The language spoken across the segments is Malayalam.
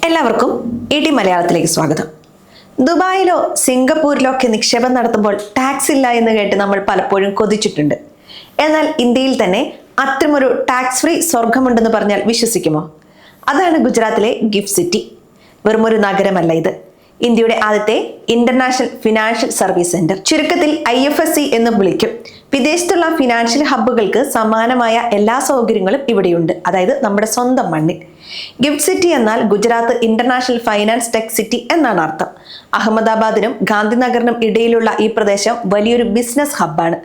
എല്ലാവർക്കും ഇടി മലയാളത്തിലേക്ക് സ്വാഗതം. ദുബായിലോ സിംഗപ്പൂരിലോ ഒക്കെ നിക്ഷേപം നടത്തുമ്പോൾ ടാക്സ് ഇല്ല എന്ന് കേട്ട് നമ്മൾ പലപ്പോഴും കൊതിച്ചിട്ടുണ്ട്. എന്നാൽ ഇന്ത്യയിൽ തന്നെ അത്തരമൊരു ടാക്സ് ഫ്രീ സ്വർഗമുണ്ടെന്ന് പറഞ്ഞാൽ വിശ്വസിക്കുമോ? അതാണ് ഗുജറാത്തിലെ ഗിഫ്റ്റ് സിറ്റി. വെറുമൊരു നഗരമല്ല ഇത്. ഇന്ത്യയുടെ ആദ്യത്തെ ഇന്റർനാഷണൽ ഫിനാൻഷ്യൽ സർവീസ് സെന്റർ, ചുരുക്കത്തിൽ IFSC എന്ന് വിളിക്കും. വിദേശത്തുള്ള ഫിനാൻഷ്യൽ ഹബ്ബുകൾക്ക് സമാനമായ എല്ലാ സൗകര്യങ്ങളും ഇവിടെയുണ്ട്, അതായത് നമ്മുടെ സ്വന്തം മണ്ണിൽ. ഗിഫ്റ്റ് സിറ്റി എന്നാൽ Gujarat international finance tech city എന്നാണ് അർത്ഥം. അഹമ്മദാബാദിനും ഗാന്ധിനഗറിനും ഇടയിലുള്ള ഈ പ്രദേശം വലിയൊരു ബിസിനസ് ഹബ്ബാണ്.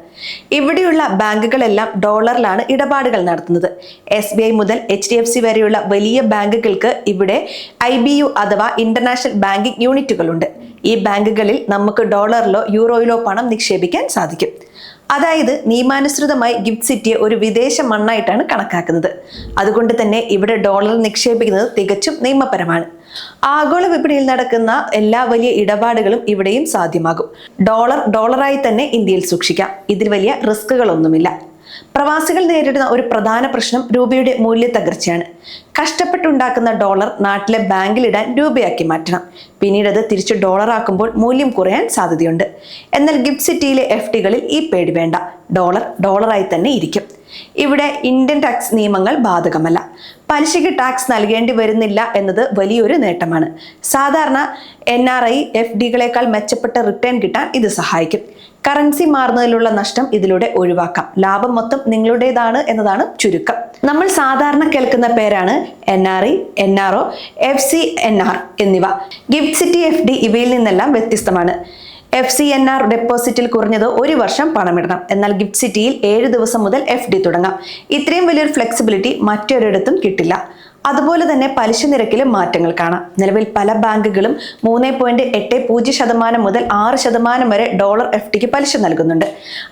ഇവിടെയുള്ള ബാങ്കുകളെല്ലാം ഡോളറിലാണ് ഇടപാടുകൾ നടത്തുന്നത്. SBI മുതൽ HDFC വരെയുള്ള വലിയ ബാങ്കുകൾക്ക് ഇവിടെ IBU അഥവാ ഇന്റർനാഷണൽ ബാങ്കിംഗ് യൂണിറ്റുകളുണ്ട്. ഈ ബാങ്കുകളിൽ നമുക്ക് ഡോളറിലോ യൂറോയിലോ പണം നിക്ഷേപിക്കാൻ സാധിക്കും. അതായത് നിയമാനുസൃതമായി ഗിഫ്റ്റ് സിറ്റിയെ ഒരു വിദേശ മണ്ണായിട്ടാണ് കണക്കാക്കുന്നത്. അതുകൊണ്ട് തന്നെ ഇവിടെ ഡോളർ നിക്ഷേപിക്കുന്നത് തികച്ചും നിയമപരമാണ്. ആഗോള വിപണിയിൽ നടക്കുന്ന എല്ലാ വലിയ ഇടപാടുകളും ഇവിടെയും സാധ്യമാകും. ഡോളറായി തന്നെ ഇന്ത്യയിൽ സൂക്ഷിക്കാം. ഇതിൽ വലിയ റിസ്കുകളൊന്നുമില്ല. പ്രവാസികൾ നേരിടുന്ന ഒരു പ്രധാന പ്രശ്നം രൂപയുടെ മൂല്യത്തകർച്ചയാണ്. കഷ്ടപ്പെട്ടുണ്ടാക്കുന്ന ഡോളർ നാട്ടിലെ ബാങ്കിലിടാൻ രൂപയാക്കി മാറ്റണം. പിന്നീട് അത് തിരിച്ച് ഡോളറാക്കുമ്പോൾ മൂല്യം കുറയാൻ സാധ്യതയുണ്ട്. എന്നാൽ ഗിഫ്റ്റ് സിറ്റിയിലെ FDകളിൽ ഈ പേടി വേണ്ട. ഡോളറായി തന്നെ ഇരിക്കും. ഇവിടെ ഇന്ത്യൻ ടാക്സ് നിയമങ്ങൾ ബാധകമല്ല. പലിശയ്ക്ക് ടാക്സ് നൽകേണ്ടി വരുന്നില്ല എന്നത് വലിയൊരു നേട്ടമാണ്. സാധാരണ NRI FDകളെക്കാൾ മെച്ചപ്പെട്ട റിട്ടേൺ കിട്ടാൻ ഇത് സഹായിക്കും. കറൻസി മാറുന്നതിലുള്ള നഷ്ടം ഇതിലൂടെ ഒഴിവാക്കാം. ലാഭം മൊത്തം നിങ്ങളുടേതാണ് എന്നതാണ് ചുരുക്കം. നമ്മൾ സാധാരണ കേൾക്കുന്ന പേരാണ് NRI, NRO, FCNR എന്നിവ. ഗിഫ്റ്റ് സിറ്റി FD ഇവയിൽ നിന്നെല്ലാം വ്യത്യസ്തമാണ്. FCNR ഡെപ്പോസിറ്റിൽ കുറഞ്ഞത് 1 വർഷം പണമിടണം. എന്നാൽ ഗിഫ്റ്റ് സിറ്റിയിൽ 7 ദിവസം മുതൽ FD തുടങ്ങാം. ഇത്രയും വലിയൊരു ഫ്ലെക്സിബിലിറ്റി മറ്റൊരിടത്തും കിട്ടില്ല. അതുപോലെ തന്നെ പലിശ നിരക്കിലും മാറ്റങ്ങൾ കാണാം. നിലവിൽ പല ബാങ്കുകളും 3.80% മുതൽ 6% വരെ ഡോളർ FDക്ക് പലിശ നൽകുന്നുണ്ട്.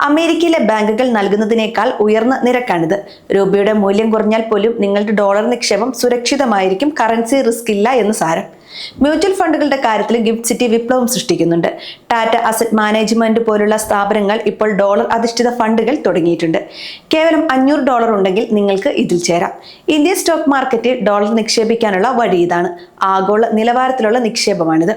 അമേരിക്കയിലെ ബാങ്കുകൾ നൽകുന്നതിനേക്കാൾ ഉയർന്ന നിരക്കാണിത്. രൂപയുടെ മൂല്യം കുറഞ്ഞാൽ പോലും നിങ്ങളുടെ ഡോളർ നിക്ഷേപം സുരക്ഷിതമായിരിക്കും. കറൻസി റിസ്ക് ഇല്ല എന്ന് സാരം. മ്യൂച്വൽ ഫണ്ടുകളുടെ കാര്യത്തിൽ ഗിഫ്റ്റ് സിറ്റി വിപ്ലവം സൃഷ്ടിക്കുന്നുണ്ട്. ടാറ്റ അസറ്റ് മാനേജ്മെന്റ് പോലുള്ള സ്ഥാപനങ്ങൾ ഇപ്പോൾ ഡോളർ അധിഷ്ഠിത ഫണ്ടുകൾ തുടങ്ങിയിട്ടുണ്ട്. കേവലം $500 ഉണ്ടെങ്കിൽ നിങ്ങൾക്ക് ഇതിൽ ചേരാം. ഇന്ത്യൻ സ്റ്റോക്ക് മാർക്കറ്റിൽ ഡോളർ നിക്ഷേപിക്കാനുള്ള വഴി ഇതാണ്. ആഗോള നിലവാരത്തിലുള്ള നിക്ഷേപമാണിത്.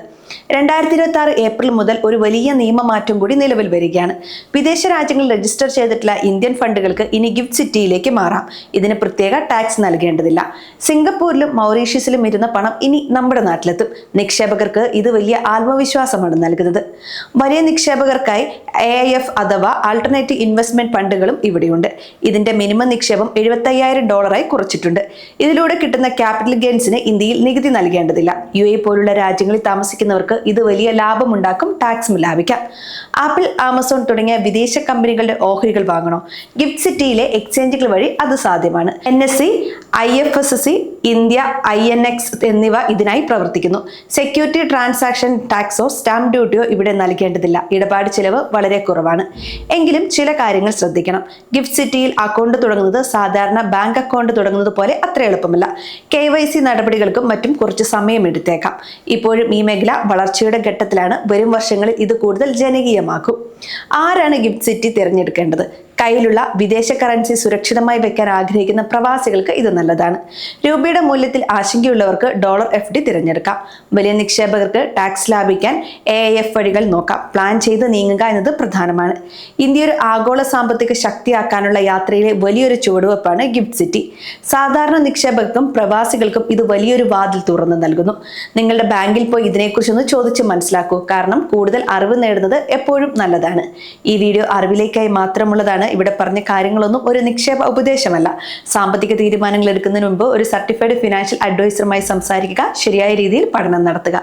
2026 ഏപ്രിൽ മുതൽ ഒരു വലിയ നിയമമാറ്റം കൂടി നിലവിൽ വരികയാണ്. വിദേശ രാജ്യങ്ങളിൽ രജിസ്റ്റർ ചെയ്തിട്ടുള്ള ഇന്ത്യൻ ഫണ്ടുകൾക്ക് ഇനി ഗിഫ്റ്റ് സിറ്റിയിലേക്ക് മാറാം. ഇതിന് പ്രത്യേക ടാക്സ് നൽകേണ്ടതില്ല. സിംഗപ്പൂരിലും മൗറീഷ്യസിലും ഇരുന്ന പണം ഇനി നമ്മുടെ നാട്ടിലെത്തും. നിക്ഷേപകർക്ക് ഇത് വലിയ ആത്മവിശ്വാസമാണ് നൽകുന്നത്. വലിയ നിക്ഷേപകർക്കായി AIF അഥവാ ആൾട്ടർനേറ്റീവ് ഇൻവെസ്റ്റ്മെന്റ് ഫണ്ടുകളും ഇവിടെയുണ്ട്. ഇതിന്റെ മിനിമം നിക്ഷേപം $75,000 കുറച്ചിട്ടുണ്ട്. ഇതിലൂടെ കിട്ടുന്ന ക്യാപിറ്റൽ ഗെയിൻസിന് ഇന്ത്യയിൽ നികുതി നൽകേണ്ടതില്ല. UAE പോലുള്ള രാജ്യങ്ങളിൽ താമസിക്കുന്നവർ ഇത് വലിയ ലാഭമുണ്ടാക്കും. ടാക്സും ലാഭിക്കാം. ആപ്പിൾ, ആമസോൺ തുടങ്ങിയ വിദേശ കമ്പനികളുടെ ഓഹരികൾ വാങ്ങണോ? ഗിഫ്റ്റ് സിറ്റിയിലെ എക്സ്ചേഞ്ചുകൾ വഴി അത് സാധ്യമാണ്. NSE, IFSC, ഇന്ത്യ, INX എന്നിവ ഇതിനായി പ്രവർത്തിക്കുന്നു. സെക്യൂരിറ്റി ട്രാൻസാക്ഷൻ ടാക്സോ സ്റ്റാമ്പ് ഡ്യൂട്ടിയോ ഇവിടെ നൽകേണ്ടതില്ല. ഇടപാട് ചെലവ് വളരെ കുറവാണ്. എങ്കിലും ചില കാര്യങ്ങൾ ശ്രദ്ധിക്കണം. ഗിഫ്റ്റ് സിറ്റിയിൽ അക്കൗണ്ട് തുടങ്ങുന്നത് സാധാരണ ബാങ്ക് അക്കൗണ്ട് തുടങ്ങുന്നത് പോലെ അത്ര എളുപ്പമല്ല. KYC നടപടികൾക്കും മറ്റും കുറച്ച് സമയം എടുത്തേക്കാം. ഇപ്പോഴും ഈ മേഖല വളർച്ചയുടെ ഘട്ടത്തിലാണ്. വരും വർഷങ്ങളിൽ ഇത് കൂടുതൽ ജനകീയമാക്കും. ആരാണ് ഗിഫ്റ്റ് സിറ്റി തിരഞ്ഞെടുക്കേണ്ടത്? കയ്യിലുള്ള വിദേശ കറൻസി സുരക്ഷിതമായി വെക്കാൻ ആഗ്രഹിക്കുന്ന പ്രവാസികൾക്ക് ഇത് നല്ലതാണ്. രൂപയുടെ മൂല്യത്തിൽ ആശങ്കയുള്ളവർക്ക് ഡോളർ FD തിരഞ്ഞെടുക്കാം. വലിയ നിക്ഷേപകർക്ക് ടാക്സ് ലാഭിക്കാൻ AIF വഴികൾ നോക്കാം. പ്ലാൻ ചെയ്ത് നീങ്ങുക എന്നത് പ്രധാനമാണ്. ഇന്ത്യ ഒരു ആഗോള സാമ്പത്തിക ശക്തിയാക്കാനുള്ള യാത്രയിലെ വലിയൊരു ചുവടുവെപ്പാണ് ഗിഫ്റ്റ് സിറ്റി. സാധാരണ നിക്ഷേപകർക്കും പ്രവാസികൾക്കും ഇത് വലിയൊരു വാതിൽ തുറന്നു നൽകുന്നു. നിങ്ങളുടെ ബാങ്കിൽ പോയി ഇതിനെക്കുറിച്ചൊന്ന് ചോദിച്ച് മനസ്സിലാക്കൂ. കാരണം കൂടുതൽ അറിവ് നേടുന്നത് എപ്പോഴും നല്ലതാണ്. ഈ വീഡിയോ അറിവിലേക്കായി മാത്രമുള്ളതാണ്. ഇവിടെ പറഞ്ഞ കാര്യങ്ങളൊന്നും ഒരു നിക്ഷേപ ഉപദേശമല്ല. സാമ്പത്തിക തീരുമാനങ്ങൾ എടുക്കുന്നതിന് മുമ്പ് ഒരു സർട്ടിഫൈഡ് ഫിനാൻഷ്യൽ അഡ്വൈസറുമായി സംസാരിക്കുക. ശരിയായ രീതിയിൽ പഠനം നടത്തുക.